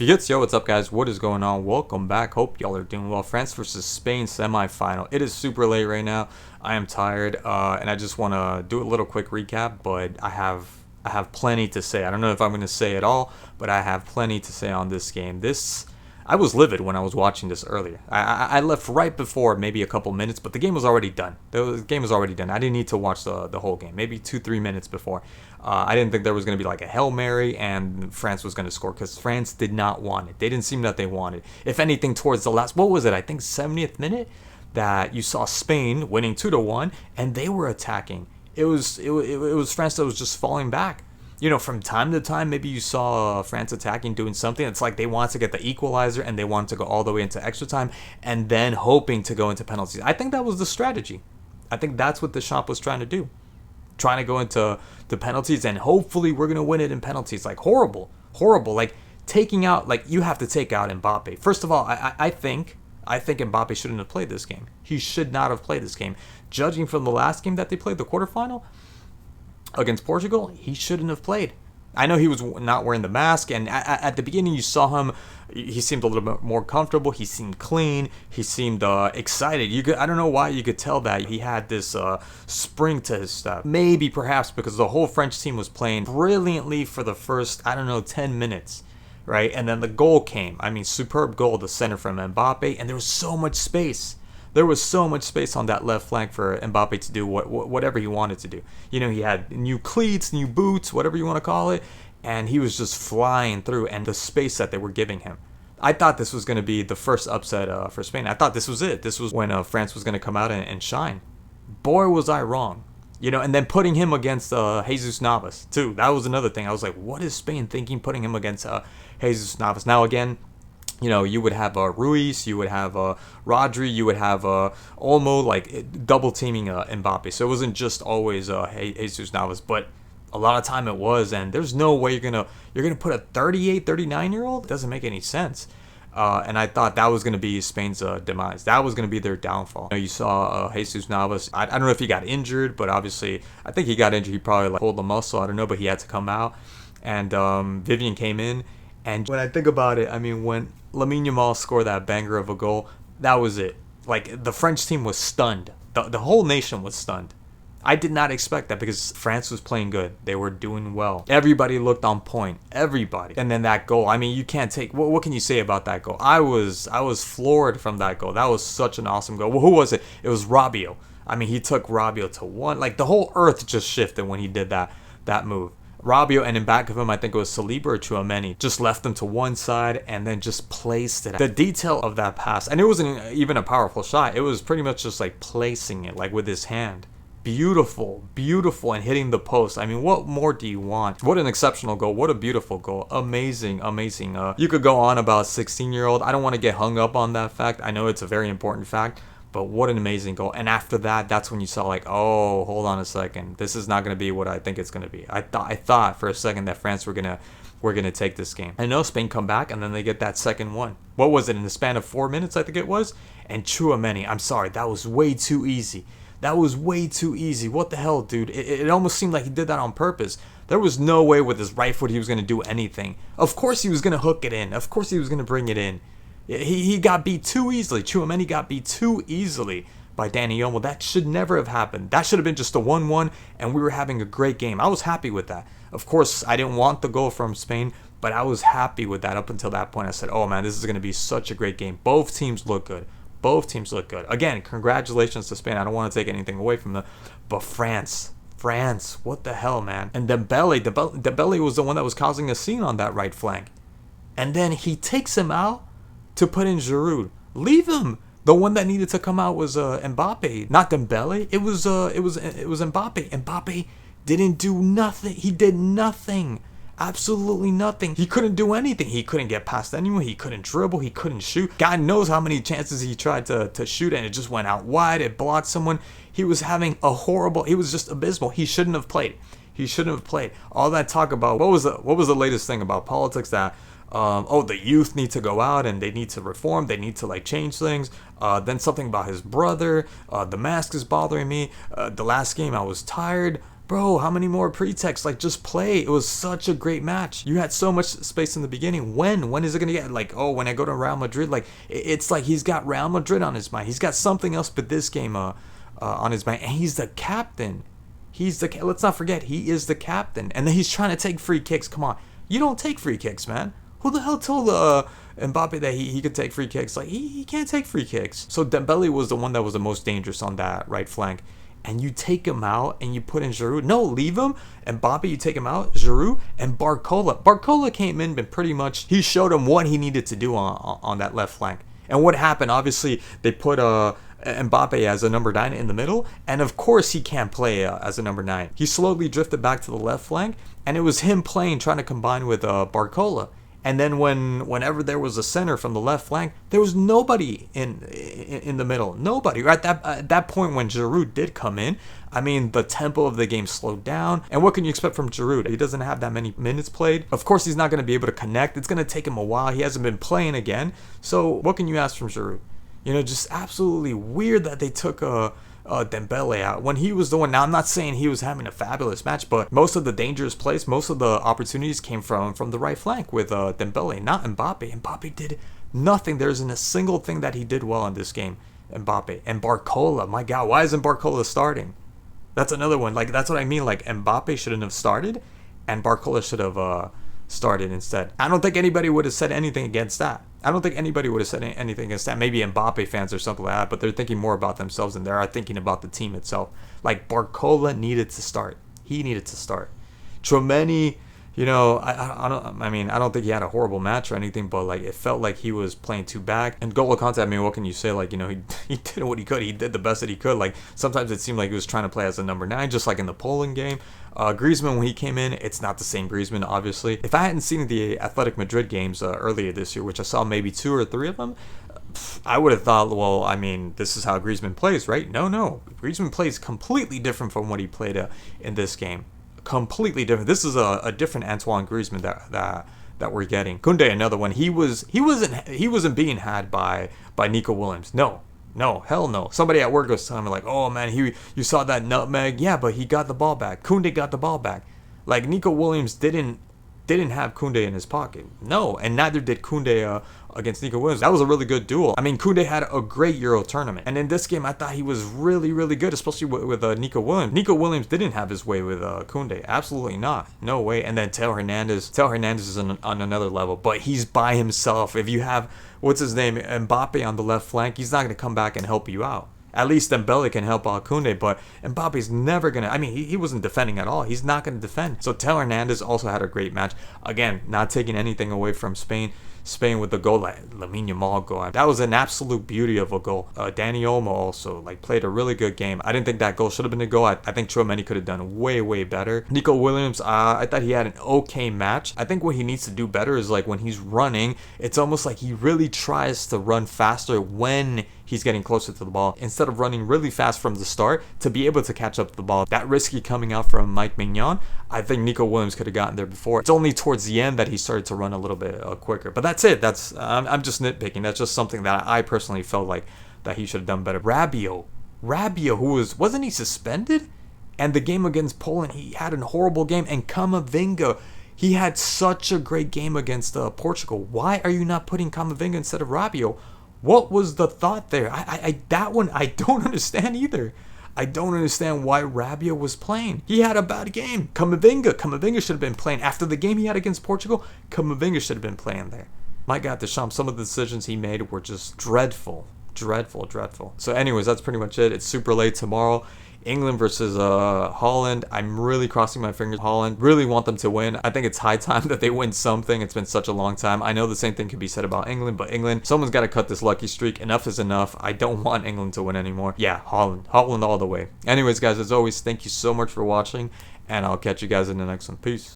Yo, what's up, guys? What is going on? Welcome back. Hope y'all are doing well. France versus Spain semifinal. It is super late right now. I am tired, and I just want to do a little quick recap. But I have plenty to say. I don't know if I'm going to say it all, but I have plenty to say on this game. I was livid when I was watching this earlier. I left right before maybe a couple minutes, but the game was already done. The game was already done. I didn't need to watch the whole game. Maybe 2-3 minutes before. I didn't think there was going to be like a Hail Mary and France was going to score because France did not want it. They didn't seem that they wanted. If anything, towards the last, what was it? I think 70th minute that you saw Spain winning 2-1 and they were attacking. It was France that was just falling back. From time to time, maybe you saw France attacking, doing something. It's like they want to get the equalizer and they want to go all the way into extra time and then hoping to go into penalties. I think that was the strategy. I think that's what Deschamps was trying to do. Trying to go into the penalties and hopefully we're going to win it in penalties. Like horrible. Like taking out, like you have to take out Mbappe. First of all, I think Mbappe shouldn't have played this game. He should not have played this game. Judging from the last game that they played, the quarterfinal, against Portugal, he shouldn't have played. I know he was not wearing the mask, and at the beginning you saw him. He seemed a little bit more comfortable. He seemed clean. He seemed excited. I don't know why you could tell that he had this spring to his step. Maybe perhaps because the whole French team was playing brilliantly for the first 10 minutes, right? And then the goal came. I mean, superb goal, the center from Mbappe, and there was so much space. There was so much space on that left flank for Mbappe to do whatever he wanted to do. He had new cleats, new boots, whatever you want to call it, and he was just flying through, and the space that they were giving him. I thought this was going to be the first upset for Spain. I thought this was it. This was when France was going to come out and shine. Boy, was I wrong. And then putting him against Jesus Navas, too. That was another thing. I was like, what is Spain thinking putting him against Jesus Navas? Now, again, you would have Ruiz, you would have Rodri, you would have Olmo, like double teaming Mbappe. So it wasn't just always Jesus Navas, but a lot of time it was. And there's no way you're gonna put a 38, 39-year-old. It doesn't make any sense. And I thought that was going to be Spain's demise. That was going to be their downfall. You saw Jesus Navas. I don't know if he got injured, but obviously I think he got injured. He probably pulled the muscle. I don't know, but he had to come out. And Vivian came in. And when I think about it, I mean, when Lamine Yamal scored that banger of a goal, that was it. Like, the French team was stunned. The whole nation was stunned. I did not expect that because France was playing good. They were doing well. Everybody looked on point. Everybody. And then that goal. I mean, you can't take... What can you say about that goal? I was floored from that goal. That was such an awesome goal. Well, who was it? It was Rabiot. I mean, he took Rabiot to one. Like, the whole earth just shifted when he did that move. Rabiot, and in back of him, I think it was Saliba or Tchouaméni, just left them to one side and then just placed it. The detail of that pass, and it wasn't even a powerful shot. It was pretty much just like placing it, like with his hand. Beautiful, and hitting the post. I mean, what more do you want? What an exceptional goal. What a beautiful goal. Amazing. You could go on about 16-year-old. I don't want to get hung up on that fact. I know it's a very important fact. But what an amazing goal. And after that, that's when you saw like, oh, hold on a second. This is not going to be what I think it's going to be. I thought for a second that France were going to take this game. I know Spain come back and then they get that second one. What was it, in the span of 4 minutes, I think it was? And Tchouaméni, I'm sorry, that was way too easy. What the hell, dude? It almost seemed like he did that on purpose. There was no way with his right foot he was going to do anything. Of course he was going to hook it in. Of course he was going to bring it in. He got beat too easily. Tchouaméni got beat too easily by Dani Olmo. That should never have happened. That should have been just a 1-1, and we were having a great game. I was happy with that. Of course, I didn't want the goal from Spain, but I was happy with that up until that point. I said, oh, man, this is going to be such a great game. Both teams look good. Again, congratulations to Spain. I don't want to take anything away from them. But France, what the hell, man? And Dembele was the one that was causing a scene on that right flank. And then he takes him out to put in Giroud. Leave him. The one that needed to come out was Mbappe, not Dembele. It was Mbappe. Mbappe didn't do nothing. He did nothing. Absolutely nothing. He couldn't do anything. He couldn't get past anyone. He couldn't dribble. He couldn't shoot. God knows how many chances he tried to shoot and it just went out wide. It blocked someone. He was having he was just abysmal. He shouldn't have played. All that talk about, what was the latest thing about politics that the youth need to go out and they need to reform, they need to like change things. Then something about his brother, the mask is bothering me. The last game I was tired. Bro, how many more pretexts? Like, just play. It was such a great match. You had so much space in the beginning. When is it gonna get like? Oh, when I go to Real Madrid, like it's like he's got Real Madrid on his mind. He's got something else but this game on his mind, and he's the captain. Let's not forget he is the captain, and then he's trying to take free kicks. Come on, you don't take free kicks, man. Who the hell told Mbappe that he could take free kicks? Like he can't take free kicks. So Dembele was the one that was the most dangerous on that right flank. And you take him out and you put in Giroud. No, leave him. Mbappe, you take him out. Giroud and Barcola. Barcola came in and pretty much he showed him what he needed to do on that left flank. And what happened? Obviously, they put Mbappe as a number 9 in the middle, and of course he can't play as a number 9. He slowly drifted back to the left flank, and it was him playing, trying to combine with Barcola. And then whenever there was a center from the left flank, there was nobody in the middle. Nobody. At that point when Giroud did come in, I mean, the tempo of the game slowed down. And what can you expect from Giroud? He doesn't have that many minutes played. Of course, he's not going to be able to connect. It's going to take him a while. He hasn't been playing again. So what can you ask from Giroud? You know, just absolutely weird that they took Dembele out when he was the one. Now I'm not saying he was having a fabulous match, but most of the dangerous plays, most of the opportunities came from the right flank with Dembele, not Mbappe. Mbappe did nothing. There isn't a single thing that he did well in this game. Mbappe and Barcola, my God, why isn't Barcola starting? That's another one. Like that's what I mean. Like Mbappe shouldn't have started, and Barcola should have started instead. I don't think anybody would have said anything against that. I don't think anybody would have said anything against that. Maybe Mbappe fans or something like that, but they're thinking more about themselves than they are thinking about the team itself. Like Barcola needed to start. He needed to start. Tchouaméni, you know, I don't think he had a horrible match or anything, but like it felt like he was playing too back. And N'Golo Kante, I mean, what can you say? Like, you know, he did what he could. He did the best that he could. Like sometimes it seemed like he was trying to play as a number 9, just like in the Poland game. Griezmann, when he came in, it's not the same Griezmann, obviously. If I hadn't seen the Athletic Madrid games earlier this year, which I saw maybe 2 or 3 of them, I would have thought, well, I mean, this is how Griezmann plays, right? No. Griezmann plays completely different from what he played in this game. Completely different. This is a different Antoine Griezmann that we're getting. Koundé, another one. He wasn't being had by Nico Williams. No, hell no. Somebody at work was telling me like, oh man, you saw that nutmeg? Yeah, but he got the ball back. Koundé got the ball back. Like Nico Williams didn't have Koundé in his pocket. No, and neither did Koundé against Nico Williams. That was a really good duel. I mean, Koundé had a great Euro tournament. And in this game, I thought he was really, really good, especially with Nico Williams. Nico Williams didn't have his way with Koundé. Absolutely not. No way. And then Theo Hernandez is on another level, but he's by himself. If you have, what's his name, Mbappe on the left flank, he's not going to come back and help you out. At least Dembele can help out Koundé, but Mbappe's never going to... I mean, he wasn't defending at all. He's not going to defend. So Theo Hernandez also had a great match. Again, not taking anything away from Spain. Spain with the goal, like Lamine Yamal goal. That was an absolute beauty of a goal. Dani Olmo also played a really good game. I didn't think that goal should have been a goal. I think Tchouaméni could have done way, way better. Nico Williams, I thought he had an okay match. I think what he needs to do better is like when he's running, it's almost like he really tries to run faster when he's getting closer to the ball instead of running really fast from the start to be able to catch up to the ball. That risky coming out from Mike Mignon, I think Nico Williams could have gotten there before. It's only towards the end that he started to run a little bit quicker. But that's it. I'm just nitpicking. That's just something that I personally felt like that he should have done better. Rabiot, who wasn't he suspended? And the game against Poland, he had a horrible game. And Camavinga, he had such a great game against Portugal. Why are you not putting Camavinga instead of Rabiot? What was the thought there? That one I don't understand either. I don't understand why Rabiot was playing. He had a bad game. Camavinga should have been playing. After the game he had against Portugal, Camavinga should have been playing there. My God, Deschamps, some of the decisions he made were just dreadful. Dreadful. So anyways, that's pretty much it. It's super late tomorrow. England versus Holland. I'm really crossing my fingers. Holland, really want them to win. I think it's high time that they win something. It's been such a long time. I know the same thing could be said about England, but England, someone's got to cut this lucky streak. Enough is enough. I don't want England to win anymore. Yeah, Holland all the way. Anyways, guys, as always, thank you so much for watching, and I'll catch you guys in the next one. Peace.